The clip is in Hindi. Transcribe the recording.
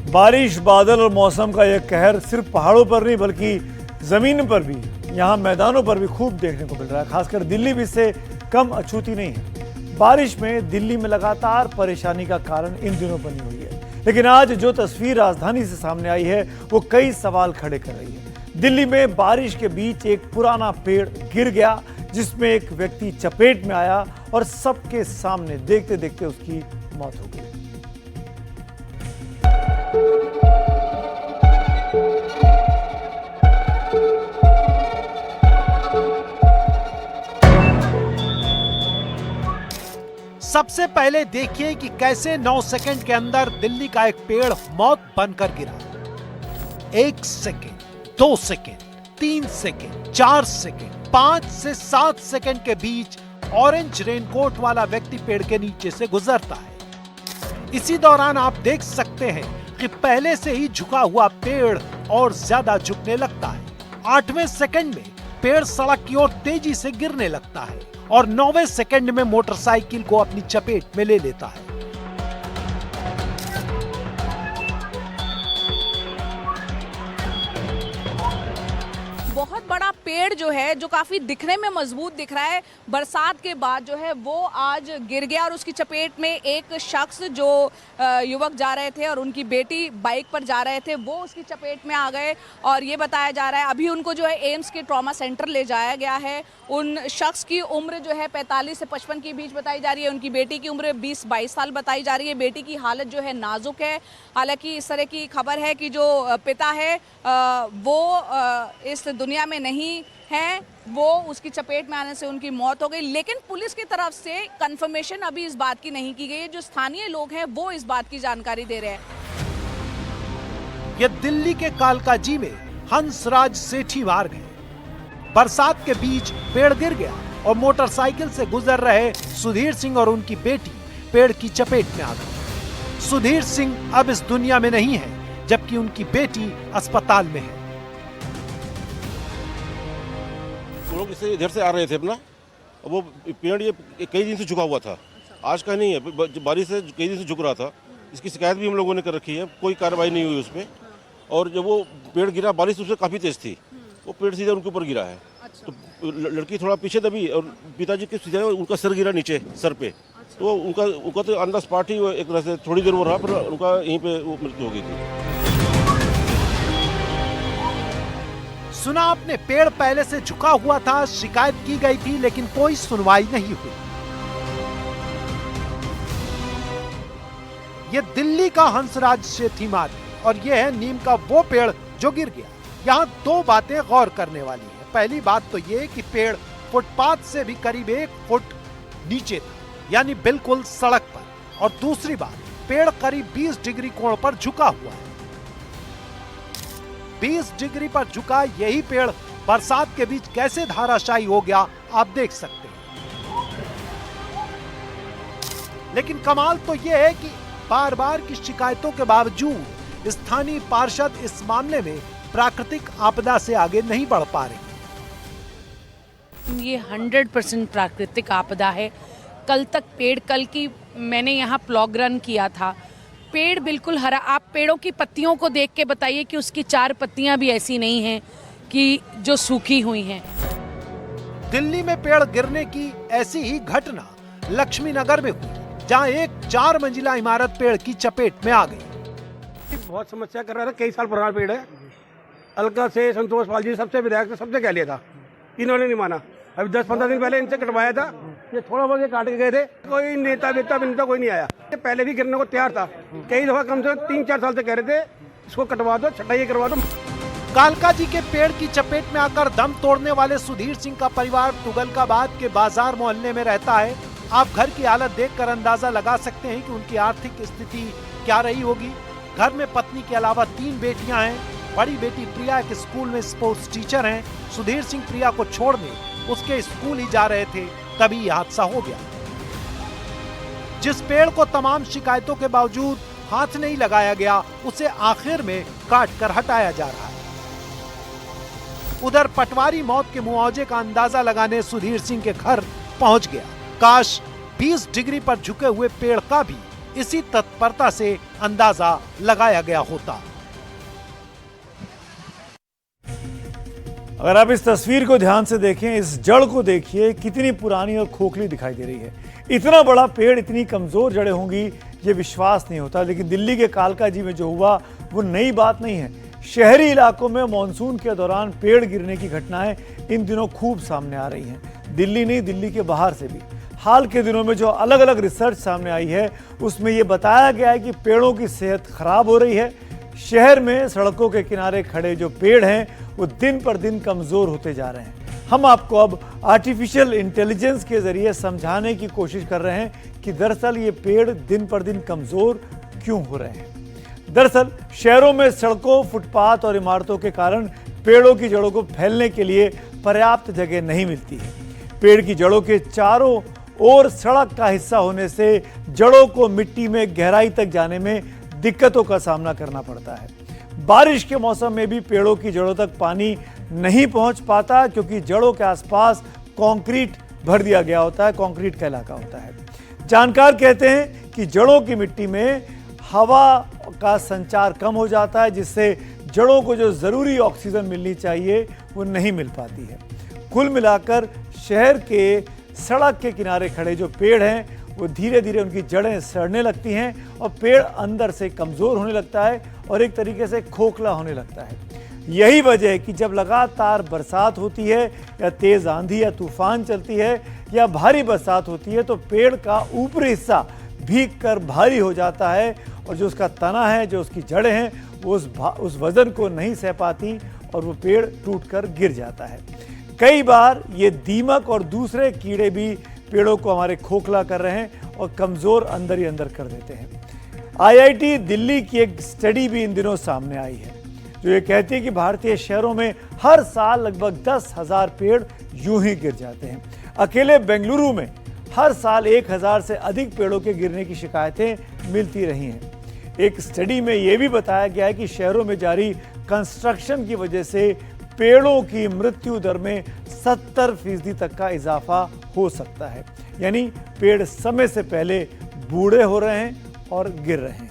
बारिश, बादल और मौसम का यह कहर सिर्फ पहाड़ों पर नहीं बल्कि जमीन पर भी, यहाँ मैदानों पर भी खूब देखने को मिल रहा है। खासकर दिल्ली भी इससे कम अछूती नहीं है। बारिश में दिल्ली में लगातार परेशानी का कारण इन दिनों बनी हुई है, लेकिन आज जो तस्वीर राजधानी से सामने आई है वो कई सवाल खड़े कर रही है। दिल्ली में बारिश के बीच एक पुराना पेड़ गिर गया, जिसमें एक व्यक्ति चपेट में आया और सबके सामने देखते देखते उसकी मौत हो गई। सबसे पहले देखिए कि कैसे 9 सेकंड के अंदर दिल्ली का एक पेड़ मौत बनकर गिरा। 1 सेकंड, 2 सेकंड, 3 सेकंड, 4 सेकंड, 5 से 7 सेकंड के बीच ऑरेंज रेनकोट वाला व्यक्ति पेड़ के नीचे से गुजरता है। इसी दौरान आप देख सकते हैं कि पहले से ही झुका हुआ पेड़ और ज्यादा झुकने लगता है। 8वें सेकंड में पेड़ सड़क की ओर तेजी से गिरने लगता है और 9वें सेकंड में मोटरसाइकिल को अपनी चपेट में ले लेता है। बहुत बड़ा पेड़ जो है, जो काफी दिखने में मजबूत दिख रहा है, बरसात के बाद जो है वो आज गिर गया और उसकी चपेट में एक शख्स जो युवक जा रहे थे और उनकी बेटी बाइक पर जा रहे थे, वो उसकी चपेट में आ गए। और ये बताया जा रहा है अभी उनको जो है एम्स के ट्रॉमा सेंटर ले जाया गया है। उन शख्स की उम्र जो है 45 से 55 के बीच बताई जा रही है। उनकी बेटी की उम्र 20-22 साल बताई जा रही है। बेटी की हालत जो है नाजुक है। हालांकि इस तरह की खबर है कि जो पिता है वो इस दुनिया में नहीं है, वो उसकी चपेट में आने से उनकी मौत हो गई। लेकिन पुलिस की तरफ से कंफर्मेशन अभी इस बात की नहीं की गई है। जो स्थानीय लोग हैं वो इस बात की जानकारी दे रहे हैं। ये दिल्ली के कालकाजी में हंसराज सेठी मार्ग है। बरसात के बीच पेड़ गिर गया और मोटरसाइकिल से गुजर रहे सुधीर सिंह और उनकी बेटी पेड़ की चपेट में आ गए। सुधीर सिंह अब इस दुनिया में नहीं है, जबकि उनकी बेटी अस्पताल में है। लोग इससे इधर से आ रहे थे अपना, वो पेड़ ये कई दिन से झुका हुआ था, आज का नहीं है, बारिश से कई दिन से झुक रहा था। इसकी शिकायत भी हम लोगों ने कर रखी है, कोई कार्रवाई नहीं हुई उस पर। और जब वो पेड़ गिरा, बारिश उससे काफ़ी तेज थी, वो पेड़ सीधे उनके ऊपर गिरा है। तो लड़की थोड़ा पीछे दबी और पिताजी के सीधे उनका सिर गिरा नीचे सर पे। तो उनका तो ऑन द स्पॉट ही एक तरह से थोड़ी देर वो रहा, पर उनका यहीं पे वो मृत्यु हो गई थी। सुना आपने, पेड़ पहले से झुका हुआ था, शिकायत की गई थी, लेकिन कोई सुनवाई नहीं हुई। ये दिल्ली का हंसराज सेठी मार्ग और ये है नीम का वो पेड़ जो गिर गया। यहाँ 2 बातें गौर करने वाली है। पहली बात तो ये कि पेड़ फुटपाथ से भी करीब 1 फुट नीचे था, यानी बिल्कुल सड़क पर। और दूसरी बात, पेड़ करीब 20 डिग्री कोण पर झुका हुआ है। 20 डिग्री पर झुका यही पेड़ बरसात के बीच कैसे धराशायी हो गया, आप देख सकते हैं। लेकिन कमाल तो यह है कि बार बार की शिकायतों के बावजूद स्थानीय पार्षद इस मामले में प्राकृतिक आपदा से आगे नहीं बढ़ पा रहे। ये 100% प्राकृतिक आपदा है। कल तक कल की मैंने यहाँ प्लॉग रन किया था, पेड़ बिल्कुल हरा। आप पेड़ों की पत्तियों को देख के बताइए कि उसकी 4 पत्तियां भी ऐसी नहीं हैं कि जो सूखी हुई हैं। दिल्ली में पेड़ गिरने की ऐसी ही घटना लक्ष्मी नगर में हुई, जहां एक 4 मंजिला इमारत पेड़ की चपेट में आ गई। बहुत समस्या कर रहा था, कई साल पुराना पेड़ है। अलका से संतोष पाल जी सबसे विधायक सबसे कह लिया था, इन्होंने नहीं माना। अभी 10-15 दिन पहले इनसे कटवाया था, ये थोड़ा बहुत ये काट के गए थे। कोई नेता कोई नहीं आया। पहले भी गिरने को तैयार था, कई दफा कम से कम 3-4 साल से कह रहे थे इसको कटवा दो, छटाई करवा दो। कालका जी के पेड़ की चपेट में आकर दम तोड़ने वाले सुधीर सिंह का परिवार तुगलकाबाद के बाजार मोहल्ले में रहता है। आप घर की हालत देखकर अंदाजा लगा सकते हैं कि उनकी आर्थिक स्थिति क्या रही होगी। घर में पत्नी के अलावा 3 बेटियां हैं। बड़ी बेटी प्रिया एक स्कूल में स्पोर्ट्स टीचर हैं। सुधीर सिंह प्रिया को छोड़ने उसके स्कूल ही जा रहे थे, तभी यह हादसा हो गया। जिस पेड़ को तमाम शिकायतों के बावजूद हाथ नहीं लगाया गया, उसे आखिर में काट कर हटाया जा रहा है। उधर पटवारी मौत के मुआवजे का अंदाजा लगाने सुधीर सिंह के घर पहुंच गया। काश 20 डिग्री पर झुके हुए पेड़ का भी इसी तत्परता से अंदाजा लगाया गया होता। अगर आप इस तस्वीर को ध्यान से देखें, इस जड़ को देखिए, कितनी पुरानी और खोखली दिखाई दे रही है। इतना बड़ा पेड़, इतनी कमजोर जड़ें होंगी, ये विश्वास नहीं होता। लेकिन दिल्ली के कालकाजी में जो हुआ वो नई बात नहीं है। शहरी इलाकों में मानसून के दौरान पेड़ गिरने की घटनाएं इन दिनों खूब सामने आ रही हैं। दिल्ली नहीं, दिल्ली के बाहर से भी। हाल के दिनों में जो अलग अलग रिसर्च सामने आई है उसमें ये बताया गया है कि पेड़ों की सेहत खराब हो रही है। शहर में सड़कों के किनारे खड़े जो पेड़ हैं वो दिन पर दिन कमजोर होते जा रहे हैं। हम आपको अब आर्टिफिशियल इंटेलिजेंस के जरिए समझाने की कोशिश कर रहे हैं कि दरअसल ये पेड़ दिन पर दिन कमजोर क्यों हो रहे हैं। दरअसल शहरों में सड़कों, फुटपाथ और इमारतों के कारण पेड़ों की जड़ों को फैलने के लिए पर्याप्त जगह नहीं मिलती है। पेड़ की जड़ों के चारों ओर सड़क का हिस्सा होने से जड़ों को मिट्टी में गहराई तक जाने में दिक्कतों का सामना करना पड़ता है। बारिश के मौसम में भी पेड़ों की जड़ों तक पानी नहीं पहुंच पाता क्योंकि जड़ों के आसपास कंक्रीट भर दिया गया होता है, कंक्रीट का इलाका होता है। जानकार कहते हैं कि जड़ों की मिट्टी में हवा का संचार कम हो जाता है, जिससे जड़ों को जो जरूरी ऑक्सीजन मिलनी चाहिए वो नहीं मिल पाती है। कुल मिलाकर शहर के सड़क के किनारे खड़े जो पेड़ हैं वो धीरे धीरे उनकी जड़ें सड़ने लगती हैं और पेड़ अंदर से कमजोर होने लगता है और एक तरीके से खोखला होने लगता है। यही वजह है कि जब लगातार बरसात होती है या तेज आंधी या तूफान चलती है या भारी बरसात होती है तो पेड़ का ऊपरी हिस्सा भीग कर भारी हो जाता है और जो उसका तना है, जो उसकी जड़ें हैं, वो उस वजन को नहीं सह पाती और वो पेड़ टूटकर गिर जाता है। कई बार ये दीमक और दूसरे कीड़े भी पेड़ों को हमारे खोखला कर रहे हैं और कमजोर अंदर ही अंदर कर देते हैं। IIT दिल्ली की एक स्टडी भी इन दिनों सामने आई है जो ये कहती है कि भारतीय शहरों में हर साल लगभग 10,000 पेड़ यूं ही गिर जाते हैं। अकेले बेंगलुरु में हर साल 1,000 से अधिक पेड़ों के गिरने की शिकायतें मिलती रही हैं। एक स्टडी में यह भी बताया गया है कि शहरों में जारी कंस्ट्रक्शन की वजह से पेड़ों की मृत्यु दर में 70% तक का इजाफा हो सकता है। यानी पेड़ समय से पहले बूढ़े हो रहे हैं और गिर रहे हैं।